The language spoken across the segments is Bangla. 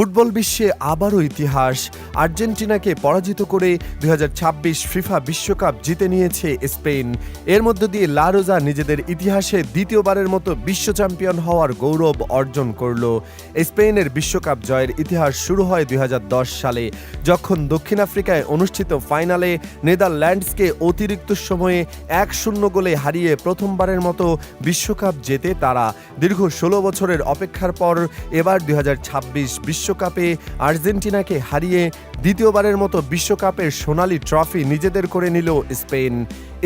ফুটবল বিশ্বে আবারও ইতিহাস। আর্জেন্টিনাকে পরাজিত করে 2026 ফিফা বিশ্বকাপ জিতে নিয়েছে স্পেন। এর মধ্য দিয়ে লা রোজা নিজেদের ইতিহাসে দ্বিতীয়বারের মতো বিশ্ব চ্যাম্পিয়ন হওয়ার গৌরব অর্জন করল। স্পেনের বিশ্বকাপ জয়ের ইতিহাস শুরু হয় 2010 সালে, যখন দক্ষিণ আফ্রিকায় অনুষ্ঠিত ফাইনালে নেদারল্যান্ডসকে অতিরিক্ত সময়ে 1-0 গোলে হারিয়ে প্রথমবারের মতো বিশ্বকাপ জেতে তারা। দীর্ঘ 16 বছরের অপেক্ষার পর এবার 2026 বিশ্বকাপে আর্জেন্টিনাকে হারিয়ে দ্বিতীয়বারের মতো বিশ্বকাপের সোনালি ট্রফি নিজেদের করে নিল স্পেন।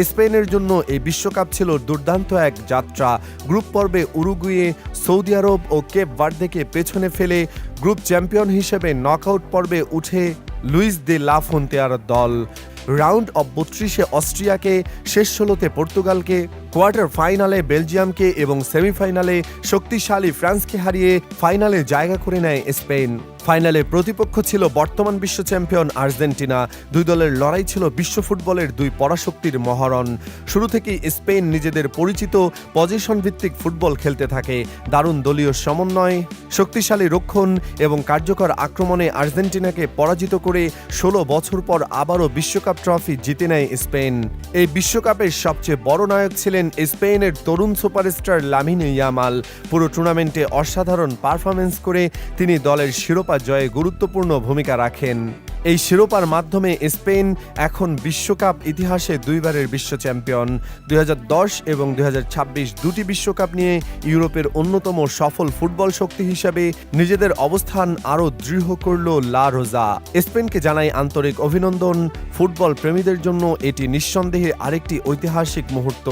স্পেনের জন্য এই বিশ্বকাপ ছিল দুর্দান্ত এক যাত্রা। গ্রুপ পর্বে উরুগুয়ে, সৌদি আরব ও কেপ ভার্দেকে পেছনে ফেলে গ্রুপ চ্যাম্পিয়ন হিসেবে নকআউট পর্বে উঠে লুইস দে লা ফন্তেয়ার দল। রাউন্ড অব 32-এ অস্ট্রিয়াকে, শেষ 16তে পর্তুগালকে, কোয়ার্টার ফাইনালে বেলজিয়ামকে এবং সেমিফাইনালে শক্তিশালী ফ্রান্সকে হারিয়ে ফাইনালে জায়গা করে নেয় স্পেন। ফাইনালে প্রতিপক্ষ ছিল বর্তমান বিশ্ব চ্যাম্পিয়ন আর্জেন্টিনা। দুই দলের লড়াই ছিল বিশ্ব ফুটবলের দুই পরাশক্তির মহরণ। শুরু থেকেই স্পেন নিজেদের পরিচিত পজিশন ভিত্তিক ফুটবল খেলতে থাকে। দারুণ দলীয় সমন্বয়, শক্তিশালী রক্ষণ এবং কার্যকর আক্রমণে আর্জেন্টিনাকে পরাজিত করে 16 বছর পর আবারও বিশ্বকাপ ট্রফি জিতে নেয় স্পেন। এই বিশ্বকাপের সবচেয়ে বড় নায়ক ছিলেন স্পেনের তরুণ সুপারস্টার লামিন ইয়ামাল। পুরো টুর্নামেন্টে অসাধারণ পারফরমেন্স করে তিনি দলের শিরোপা জয়ে গুরুত্বপূর্ণ ভূমিকা রাখেন। এই শিরোপার মাধ্যমে স্পেন এখন বিশ্বকাপ ইতিহাসে দুইবারের বিশ্ব চ্যাম্পিয়ন। 2010 এবং 2026 দুটি বিশ্বকাপ নিয়ে ইউরোপের অন্যতম সফল ফুটবল শক্তি হিসেবে নিজেদের অবস্থান আরও দৃঢ় করল লা রোজা। স্পেনকে জানাই আন্তরিক অভিনন্দন। ফুটবল প্রেমীদের জন্য এটি নিঃসন্দেহে আরেকটি ঐতিহাসিক মুহূর্ত।